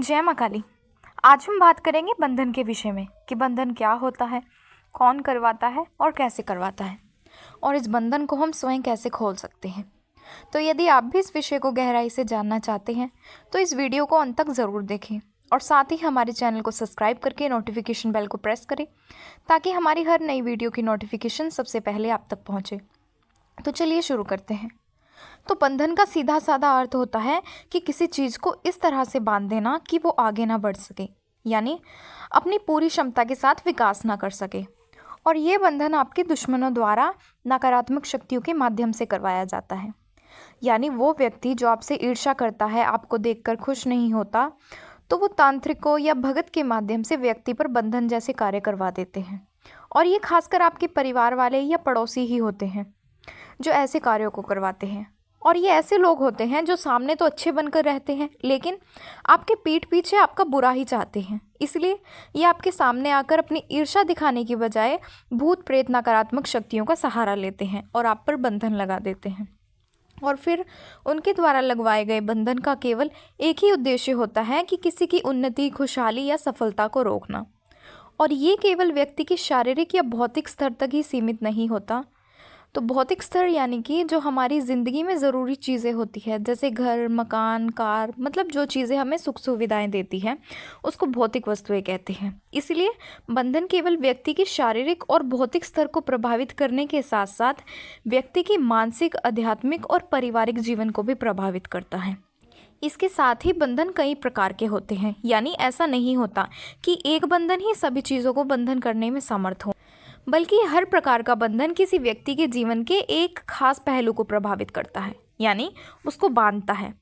जय माँ काली। आज हम बात करेंगे बंधन के विषय में कि बंधन क्या होता है, कौन करवाता है और कैसे करवाता है, और इस बंधन को हम स्वयं कैसे खोल सकते हैं। तो यदि आप भी इस विषय को गहराई से जानना चाहते हैं तो इस वीडियो को अंत तक ज़रूर देखें और साथ ही हमारे चैनल को सब्सक्राइब करके नोटिफिकेशन बेल को प्रेस करें ताकि हमारी हर नई वीडियो की नोटिफिकेशन सबसे पहले आप तक पहुँचे। तो चलिए शुरू करते हैं। तो बंधन का सीधा साधा अर्थ होता है कि किसी चीज़ को इस तरह से बांध देना कि वो आगे ना बढ़ सके, यानी अपनी पूरी क्षमता के साथ विकास ना कर सके। और ये बंधन आपके दुश्मनों द्वारा नकारात्मक शक्तियों के माध्यम से करवाया जाता है। यानी वो व्यक्ति जो आपसे ईर्ष्या करता है, आपको देखकर खुश नहीं होता, तो वो तांत्रिकों या भगत के माध्यम से व्यक्ति पर बंधन जैसे कार्य करवा देते हैं। और ये खासकर आपके परिवार वाले या पड़ोसी ही होते हैं जो ऐसे कार्यों को करवाते हैं। और ये ऐसे लोग होते हैं जो सामने तो अच्छे बनकर रहते हैं लेकिन आपके पीठ पीछे आपका बुरा ही चाहते हैं। इसलिए ये आपके सामने आकर अपनी ईर्ष्या दिखाने की बजाय भूत प्रेत नकारात्मक शक्तियों का सहारा लेते हैं और आप पर बंधन लगा देते हैं। और फिर उनके द्वारा लगवाए गए बंधन का केवल एक ही उद्देश्य होता है कि किसी की उन्नति, खुशहाली या सफलता को रोकना। और ये केवल व्यक्ति की शारीरिक या भौतिक स्तर तक ही सीमित नहीं होता। तो भौतिक स्तर यानी कि जो हमारी ज़िंदगी में ज़रूरी चीज़ें होती है, जैसे घर, मकान, कार, मतलब जो चीज़ें हमें सुख सुविधाएं देती हैं उसको भौतिक वस्तुएं कहते हैं। इसलिए बंधन केवल व्यक्ति की शारीरिक और भौतिक स्तर को प्रभावित करने के साथ साथ व्यक्ति की मानसिक, आध्यात्मिक और पारिवारिक जीवन को भी प्रभावित करता है। इसके साथ ही बंधन कई प्रकार के होते हैं, यानी ऐसा नहीं होता कि एक बंधन ही सभी चीज़ों को बंधन करने में समर्थ हो, बल्कि हर प्रकार का बंधन किसी व्यक्ति के जीवन के एक खास पहलू को प्रभावित करता है, यानी उसको बांधता है।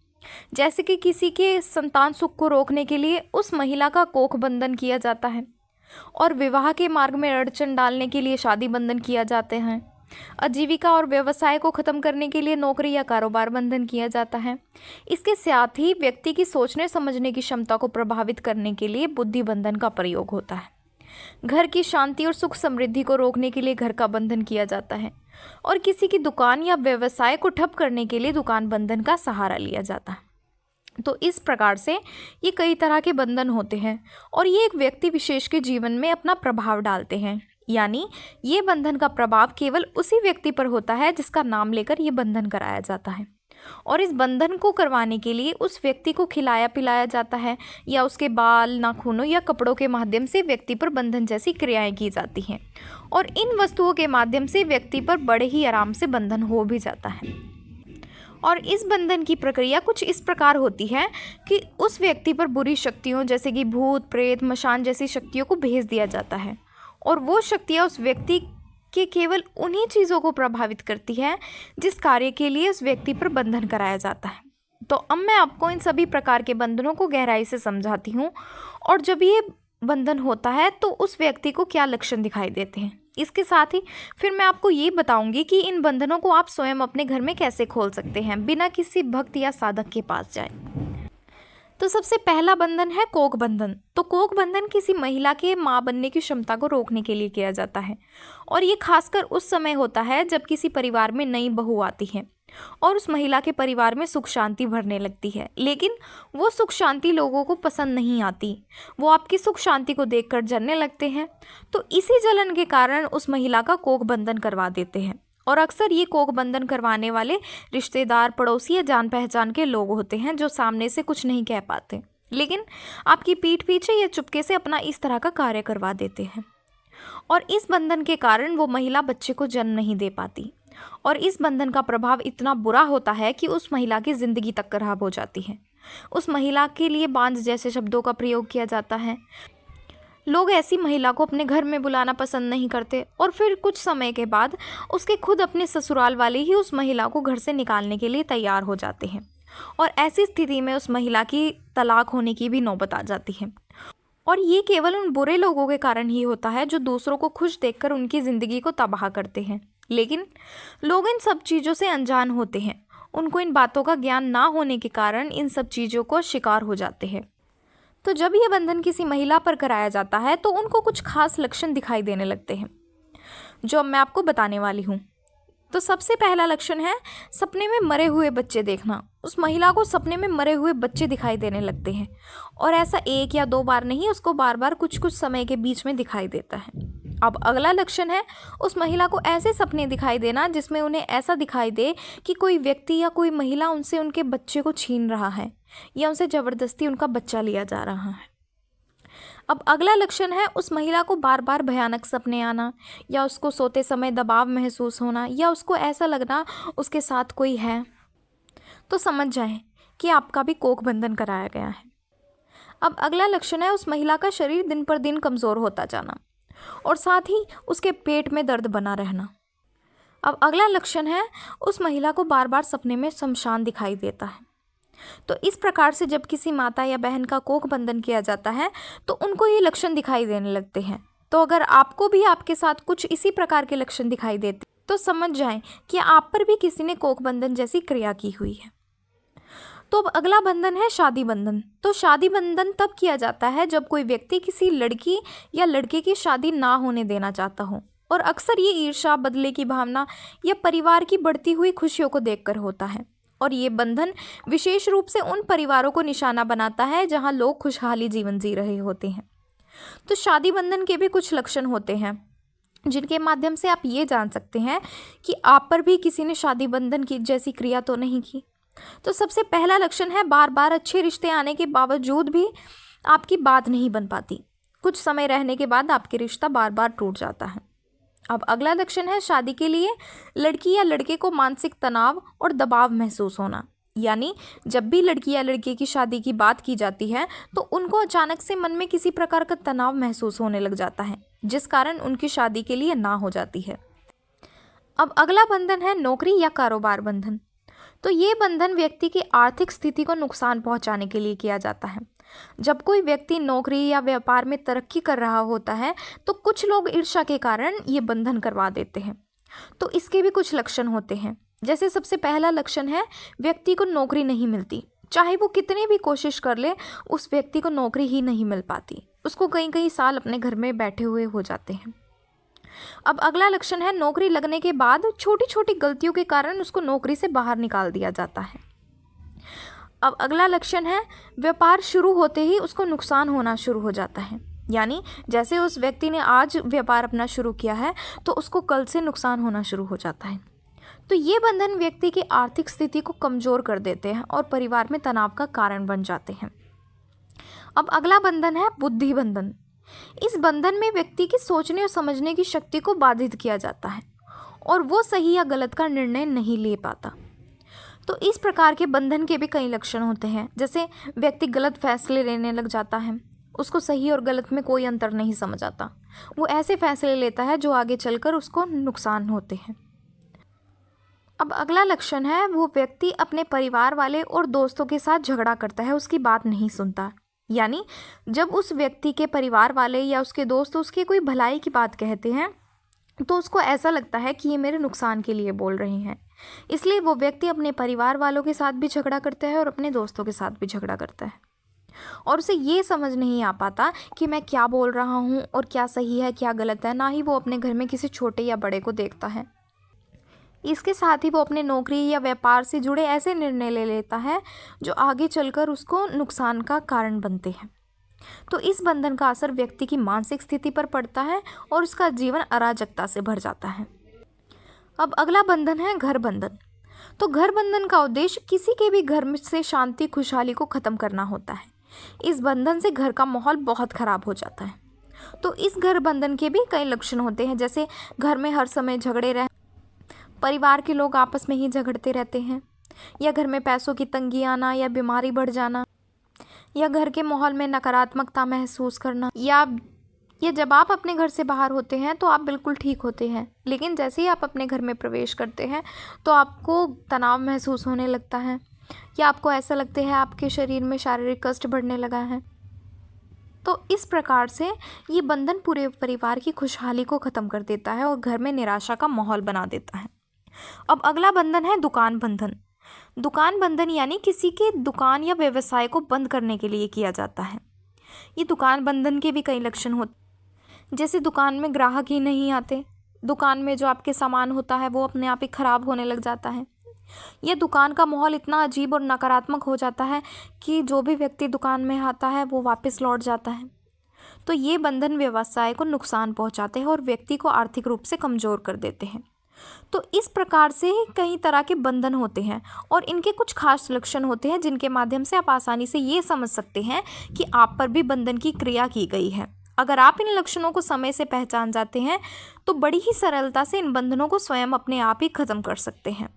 जैसे कि किसी के संतान सुख को रोकने के लिए उस महिला का कोख बंधन किया जाता है, और विवाह के मार्ग में अड़चन डालने के लिए शादी बंधन किया जाते हैं। आजीविका और व्यवसाय को खत्म करने के लिए नौकरी या कारोबार बंधन किया जाता है। इसके साथ ही व्यक्ति की सोचने समझने की क्षमता को प्रभावित करने के लिए बुद्धि बंधन का प्रयोग होता है। घर की शांति और सुख समृद्धि को रोकने के लिए घर का बंधन किया जाता है, और किसी की दुकान या व्यवसाय को ठप करने के लिए दुकान बंधन का सहारा लिया जाता है। तो इस प्रकार से ये कई तरह के बंधन होते हैं और ये एक व्यक्ति विशेष के जीवन में अपना प्रभाव डालते हैं। यानी ये बंधन का प्रभाव केवल उसी व्यक्ति पर होता है जिसका नाम लेकर ये बंधन कराया जाता है। और इस बंधन को करवाने के लिए उस व्यक्ति को खिलाया पिलाया जाता है या उसके बाल, नाखूनों या कपड़ों के माध्यम से व्यक्ति पर बंधन जैसी क्रियाएं की जाती हैं। और इन वस्तुओं के माध्यम से व्यक्ति पर बड़े ही आराम से बंधन हो भी जाता है। और इस बंधन की प्रक्रिया कुछ इस प्रकार होती है कि उस व्यक्ति पर बुरी शक्तियों जैसे कि भूत, प्रेत, मशान जैसी शक्तियों को भेज दिया जाता है, और वो शक्तियाँ उस व्यक्ति कि केवल उन्हीं चीज़ों को प्रभावित करती है जिस कार्य के लिए उस व्यक्ति पर बंधन कराया जाता है। तो अब मैं आपको इन सभी प्रकार के बंधनों को गहराई से समझाती हूँ, और जब ये बंधन होता है तो उस व्यक्ति को क्या लक्षण दिखाई देते हैं। इसके साथ ही फिर मैं आपको ये बताऊंगी कि इन बंधनों को आप स्वयं अपने घर में कैसे खोल सकते हैं बिना किसी भक्त या साधक के पास जाए। तो सबसे पहला बंधन है कोख बंधन। तो कोख बंधन किसी महिला के मां बनने की क्षमता को रोकने के लिए किया जाता है, और ये खासकर उस समय होता है जब किसी परिवार में नई बहू आती है और उस महिला के परिवार में सुख शांति भरने लगती है, लेकिन वो सुख शांति लोगों को पसंद नहीं आती। वो आपकी सुख शांति को देखकर जलने लगते हैं। तो इसी जलन के कारण उस महिला का कोख बंधन करवा देते हैं। और अक्सर ये कोख बंधन करवाने वाले रिश्तेदार, पड़ोसी या जान पहचान के लोग होते हैं जो सामने से कुछ नहीं कह पाते, लेकिन आपकी पीठ पीछे या चुपके से अपना इस तरह का कार्य करवा देते हैं। और इस बंधन के कारण वो महिला बच्चे को जन्म नहीं दे पाती, और इस बंधन का प्रभाव इतना बुरा होता है कि उस महिला की ज़िंदगी तक खराब हो जाती है। उस महिला के लिए बांझ जैसे शब्दों का प्रयोग किया जाता है। लोग ऐसी महिला को अपने घर में बुलाना पसंद नहीं करते, और फिर कुछ समय के बाद उसके खुद अपने ससुराल वाले ही उस महिला को घर से निकालने के लिए तैयार हो जाते हैं, और ऐसी स्थिति में उस महिला की तलाक होने की भी नौबत आ जाती है। और ये केवल उन बुरे लोगों के कारण ही होता है जो दूसरों को खुश देखकर उनकी ज़िंदगी को तबाह करते हैं। लेकिन लोग इन सब चीज़ों से अनजान होते हैं, उनको इन बातों का ज्ञान ना होने के कारण इन सब चीज़ों को शिकार हो जाते हैं। तो जब यह बंधन किसी महिला पर कराया जाता है तो उनको कुछ खास लक्षण दिखाई देने लगते हैं जो मैं आपको बताने वाली हूँ। तो सबसे पहला लक्षण है सपने में मरे हुए बच्चे देखना। उस महिला को सपने में मरे हुए बच्चे दिखाई देने लगते हैं, और ऐसा एक या दो बार नहीं, उसको बार बार कुछ कुछ समय के बीच में दिखाई देता है। अब अगला लक्षण है उस महिला को ऐसे सपने दिखाई देना जिसमें उन्हें ऐसा दिखाई दे कि कोई व्यक्ति या कोई महिला उनसे उनके बच्चे को छीन रहा है या उनसे ज़बरदस्ती उनका बच्चा लिया जा रहा है। अब अगला लक्षण है उस महिला को बार बार भयानक सपने आना, या उसको सोते समय दबाव महसूस होना, या उसको ऐसा लगना उसके साथ कोई है। तो समझ जाएं कि आपका भी कोख बंधन कराया गया है। अब अगला लक्षण है उस महिला का शरीर दिन पर दिन कमज़ोर होता जाना, और साथ ही उसके पेट में दर्द बना रहना। अब अगला लक्षण है उस महिला को बार बार सपने में शमशान दिखाई देता है। तो इस प्रकार से जब किसी माता या बहन का कोख बंधन किया जाता है तो उनको ये लक्षण दिखाई देने लगते हैं। तो अगर आपको भी आपके साथ कुछ इसी प्रकार के लक्षण दिखाई देते तो समझ जाएं कि आप पर भी किसी ने कोख बंधन जैसी क्रिया की हुई है। तो अब अगला बंधन है शादी बंधन। तो शादी बंधन तब किया जाता है जब कोई व्यक्ति किसी लड़की या लड़के की शादी ना होने देना चाहता हो, और अक्सर ये ईर्ष्या, बदले की भावना या परिवार की बढ़ती हुई खुशियों को देखकर होता है। और ये बंधन विशेष रूप से उन परिवारों को निशाना बनाता है जहां लोग खुशहाली जीवन जी रहे होते हैं। तो शादी बंधन के भी कुछ लक्षण होते हैं जिनके माध्यम से आप ये जान सकते हैं कि आप पर भी किसी ने शादी बंधन की जैसी क्रिया तो नहीं की। तो सबसे पहला लक्षण है बार बार अच्छे रिश्ते आने के बावजूद भी आपकी बात नहीं बन पाती। कुछ समय रहने के बाद आपके रिश्ता बार बार टूट जाता है। अब अगला लक्षण है शादी के लिए लड़की या लड़के को मानसिक तनाव और दबाव महसूस होना। यानी जब भी लड़की या लड़के की शादी की बात की जाती है तो उनको अचानक से मन में किसी प्रकार का तनाव महसूस होने लग जाता है, जिस कारण उनकी शादी के लिए ना हो जाती है। अब अगला बंधन है नौकरी या कारोबार बंधन। तो ये बंधन व्यक्ति की आर्थिक स्थिति को नुकसान पहुंचाने के लिए किया जाता है। जब कोई व्यक्ति नौकरी या व्यापार में तरक्की कर रहा होता है तो कुछ लोग ईर्ष्या के कारण ये बंधन करवा देते हैं। तो इसके भी कुछ लक्षण होते हैं। जैसे सबसे पहला लक्षण है व्यक्ति को नौकरी नहीं मिलती। चाहे वो कितनी भी कोशिश कर ले, उस व्यक्ति को नौकरी ही नहीं मिल पाती। उसको कई कई साल अपने घर में बैठे हुए हो जाते हैं। अब अगला लक्षण है नौकरी लगने के बाद छोटी छोटी गलतियों के कारण उसको नौकरी से बाहर निकाल दिया जाता है। अब अगला लक्षण है व्यापार शुरू होते ही उसको नुकसान होना शुरू हो जाता है। यानी जैसे उस व्यक्ति ने आज व्यापार अपना शुरू किया है तो उसको कल से नुकसान होना शुरू हो जाता है। तो ये बंधन व्यक्ति की आर्थिक स्थिति को कमज़ोर कर देते हैं और परिवार में तनाव का कारण बन जाते हैं। अब अगला बंधन है बुद्धि बंधन। इस बंधन में व्यक्ति की सोचने और समझने की शक्ति को बाधित किया जाता है और वो सही या गलत का निर्णय नहीं ले पाता। तो इस प्रकार के बंधन के भी कई लक्षण होते हैं। जैसे व्यक्ति गलत फैसले लेने लग जाता है, उसको सही और गलत में कोई अंतर नहीं समझ आता। वो ऐसे फैसले लेता है जो आगे चलकर उसको नुकसान होते हैं। अब अगला लक्षण है वो व्यक्ति अपने परिवार वाले और दोस्तों के साथ झगड़ा करता है, उसकी बात नहीं सुनता। यानी जब उस व्यक्ति के परिवार वाले या उसके दोस्त उसके कोई भलाई की बात कहते हैं तो उसको ऐसा लगता है कि ये मेरे नुकसान के लिए बोल रहे हैं। इसलिए वो व्यक्ति अपने परिवार वालों के साथ भी झगड़ा करता है और अपने दोस्तों के साथ भी झगड़ा करता है, और उसे ये समझ नहीं आ पाता कि मैं क्या बोल रहा हूँ और क्या सही है क्या गलत है। ना ही वो अपने घर में किसी छोटे या बड़े को देखता है। इसके साथ ही वो अपने नौकरी या व्यापार से जुड़े ऐसे निर्णय ले लेता है जो आगे चलकर उसको नुकसान का कारण बनते हैं। तो इस बंधन का असर व्यक्ति की मानसिक स्थिति पर पड़ता है और उसका जीवन अराजकता से भर जाता है। अब अगला बंधन है घर बंधन। तो घर बंधन का उद्देश्य किसी के भी घर में से शांति खुशहाली को ख़त्म करना होता है। इस बंधन से घर का माहौल बहुत ख़राब हो जाता है। तो इस घर बंधन के भी कई लक्षण होते हैं। जैसे घर में हर समय झगड़े रह, परिवार के लोग आपस में ही झगड़ते रहते हैं, या घर में पैसों की तंगी आना या बीमारी बढ़ जाना, या घर के माहौल में नकारात्मकता महसूस करना, या जब आप अपने घर से बाहर होते हैं तो आप बिल्कुल ठीक होते हैं, लेकिन जैसे ही आप अपने घर में प्रवेश करते हैं तो आपको तनाव महसूस होने लगता है, या आपको ऐसा लगता है आपके शरीर में शारीरिक कष्ट बढ़ने लगा है। तो इस प्रकार से ये बंधन पूरे परिवार की खुशहाली को ख़त्म कर देता है और घर में निराशा का माहौल बना देता है। अब अगला बंधन है दुकान बंधन। दुकान बंधन यानी किसी के दुकान या व्यवसाय को बंद करने के लिए किया जाता है। ये दुकान बंधन के भी कई लक्षण होते, जैसे दुकान में ग्राहक ही नहीं आते, दुकान में जो आपके सामान होता है वो अपने आप ही ख़राब होने लग जाता है, या दुकान का माहौल इतना अजीब और नकारात्मक हो जाता है कि जो भी व्यक्ति दुकान में आता है वो वापस लौट जाता है। तो ये बंधन व्यवसाय को नुकसान पहुंचाते हैं और व्यक्ति को आर्थिक रूप से कमज़ोर कर देते हैं। तो इस प्रकार से कई तरह के बंधन होते हैं और इनके कुछ खास लक्षण होते हैं जिनके माध्यम से आप आसानी से ये समझ सकते हैं कि आप पर भी बंधन की क्रिया की गई है। अगर आप इन लक्षणों को समय से पहचान जाते हैं तो बड़ी ही सरलता से इन बंधनों को स्वयं अपने आप ही खत्म कर सकते हैं।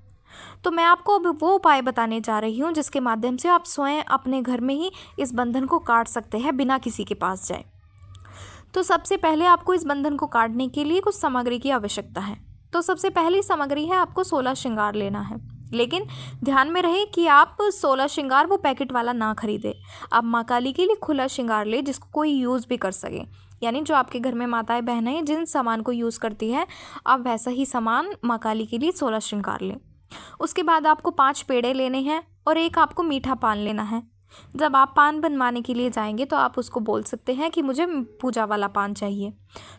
तो मैं आपको अब वो उपाय बताने जा रही हूँ जिसके माध्यम से आप स्वयं अपने घर में ही इस बंधन को काट सकते हैं बिना किसी के पास जाए। तो सबसे पहले आपको इस बंधन को काटने के लिए कुछ सामग्री की आवश्यकता है। तो सबसे पहली सामग्री है, आपको 16 श्रृंगार लेना है। लेकिन ध्यान में रहे कि आप 16 श्रृंगार वो पैकेट वाला ना खरीदें। आप माँ काली के लिए खुला श्रृंगार ले जिसको कोई यूज़ भी कर सके, यानी जो आपके घर में माताएं बहनें जिन सामान को यूज़ करती है आप वैसा ही सामान माँ काली के लिए 16 श्रृंगार लें। उसके बाद आपको 5 पेड़े लेने हैं और एक आपको मीठा पान लेना है। जब आप पान बनवाने के लिए जाएंगे तो आप उसको बोल सकते हैं कि मुझे पूजा वाला पान चाहिए,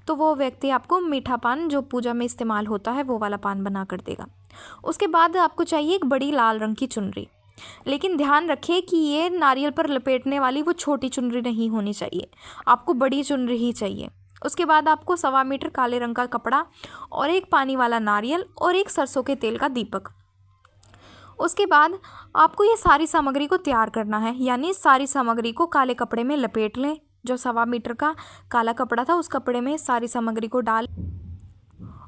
तो वो व्यक्ति आपको मीठा पान जो पूजा में इस्तेमाल होता है वो वाला पान बना कर देगा। उसके बाद आपको चाहिए एक बड़ी लाल रंग की चुनरी, लेकिन ध्यान रखें कि ये नारियल पर लपेटने वाली वो छोटी चुनरी नहीं होनी चाहिए, आपको बड़ी चुनरी ही चाहिए। उसके बाद आपको 1.25 मीटर काले रंग का कपड़ा और एक पानी वाला नारियल और एक सरसों के तेल का दीपक। उसके बाद आपको ये सारी सामग्री को तैयार करना है, यानी इस सारी सामग्री को काले कपड़े में लपेट लें। जो 1.25 मीटर का काला कपड़ा था उस कपड़े में सारी सामग्री को डाल,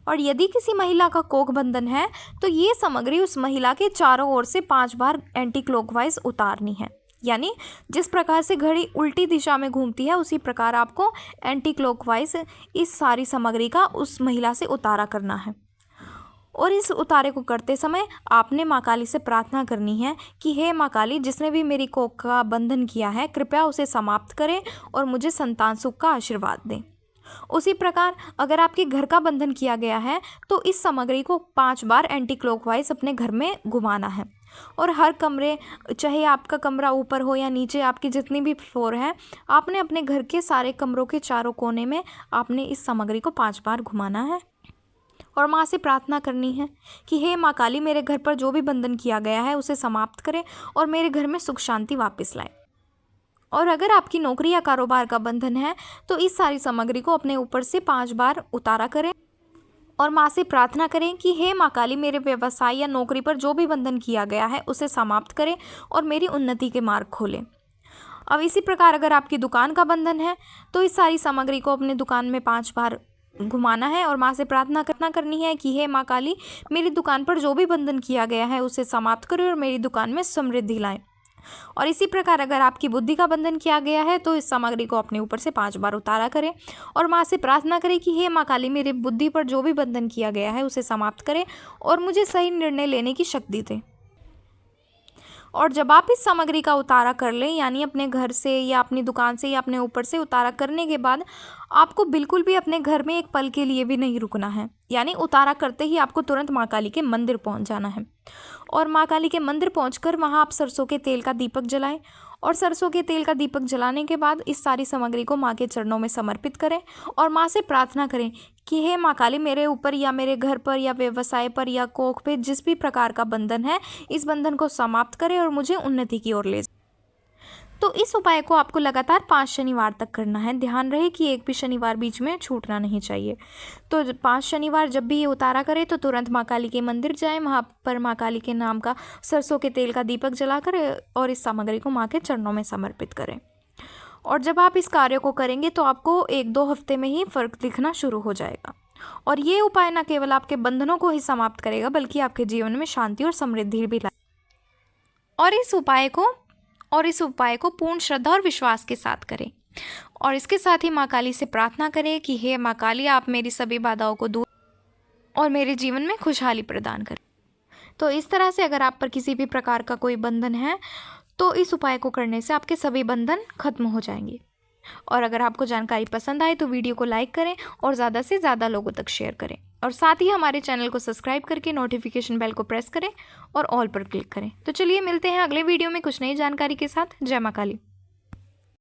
और यदि किसी महिला का कोख बंधन है तो ये सामग्री उस महिला के चारों ओर से 5 बार एंटी क्लॉकवाइज उतारनी है। यानी जिस प्रकार से घड़ी उल्टी दिशा में घूमती है उसी प्रकार आपको एंटी क्लॉकवाइज इस सारी सामग्री का उस महिला से उतारा करना है। और इस उतारे को करते समय आपने माँ काली से प्रार्थना करनी है कि हे माँ काली, जिसने भी मेरी कोख का बंधन किया है कृपया उसे समाप्त करें और मुझे संतान सुख का आशीर्वाद दें। उसी प्रकार अगर आपके घर का बंधन किया गया है तो इस सामग्री को 5 बार एंटी क्लॉकवाइज अपने घर में घुमाना है, और हर कमरे, चाहे आपका कमरा ऊपर हो या नीचे, आपकी जितनी भी फ्लोर है, आपने अपने घर के सारे कमरों के चारों कोने में आपने इस सामग्री को 5 बार घुमाना है और माँ से प्रार्थना करनी है कि हे माँ काली, मेरे घर पर जो भी बंधन किया गया है उसे समाप्त करें और मेरे घर में सुख शांति वापस लाए। और अगर आपकी नौकरी या कारोबार का बंधन है तो इस सारी सामग्री को अपने ऊपर से 5 बार उतारा करें और माँ से प्रार्थना करें कि हे माँ काली, मेरे व्यवसाय या नौकरी पर जो भी बंधन किया गया है उसे समाप्त करें और मेरी उन्नति के मार्ग खोलें। अब इसी प्रकार अगर आपकी दुकान का बंधन है तो इस सारी सामग्री को अपने दुकान में 5 बार घुमाना है और माँ से प्रार्थना करनी है कि हे माँ काली, मेरी दुकान पर जो भी बंधन किया गया है उसे समाप्त करें और मेरी दुकान में समृद्धि लाएं। और इसी प्रकार अगर आपकी बुद्धि का बंधन किया गया है तो इस सामग्री को अपने ऊपर से 5 बार उतारा करें और माँ से प्रार्थना करें कि हे माँ काली, मेरी बुद्धि पर जो भी बंधन किया गया है उसे समाप्त करें और मुझे सही निर्णय लेने की शक्ति दें। और जब आप इस सामग्री का उतारा कर लें, यानी अपने घर से या अपनी दुकान से या अपने ऊपर से उतारा करने के बाद आपको बिल्कुल भी अपने घर में एक पल के लिए भी नहीं रुकना है, यानी उतारा करते ही आपको तुरंत माँ काली के मंदिर पहुँच जाना है। और माँ काली के मंदिर पहुँचकर वहाँ आप सरसों के तेल का दीपक जलाएं और सरसों के तेल का दीपक जलाने के बाद इस सारी सामग्री को माँ के चरणों में समर्पित करें और माँ से प्रार्थना करें कि हे माँ काली, मेरे ऊपर या मेरे घर पर या व्यवसाय पर या कोख पे जिस भी प्रकार का बंधन है इस बंधन को समाप्त करें और मुझे उन्नति की ओर ले जाए। तो इस उपाय को आपको लगातार 5 शनिवार तक करना है। ध्यान रहे कि एक भी शनिवार बीच में छूटना नहीं चाहिए। तो 5 शनिवार जब भी ये उतारा करें तो तुरंत माँ काली के मंदिर जाएं, वहाँ पर माँ काली के नाम का सरसों के तेल का दीपक जलाकर और इस सामग्री को माँ के चरणों में समर्पित करें। और जब आप इस कार्य को करेंगे तो आपको 1-2 हफ्ते में ही फ़र्क दिखना शुरू हो जाएगा। और ये उपाय न केवल आपके बंधनों को ही समाप्त करेगा बल्कि आपके जीवन में शांति और समृद्धि भी लाएगा। और इस उपाय को पूर्ण श्रद्धा और विश्वास के साथ करें और इसके साथ ही माँ काली से प्रार्थना करें कि हे माँ काली, आप मेरी सभी बाधाओं को दूर और मेरे जीवन में खुशहाली प्रदान करें। तो इस तरह से अगर आप पर किसी भी प्रकार का कोई बंधन है तो इस उपाय को करने से आपके सभी बंधन खत्म हो जाएंगे। और अगर आपको जानकारी पसंद आए तो वीडियो को लाइक करें और ज़्यादा से ज़्यादा लोगों तक शेयर करें और साथ ही हमारे चैनल को सब्सक्राइब करके नोटिफिकेशन बेल को प्रेस करें और ऑल पर क्लिक करें। तो चलिए मिलते हैं अगले वीडियो में कुछ नई जानकारी के साथ। जय माँ काली।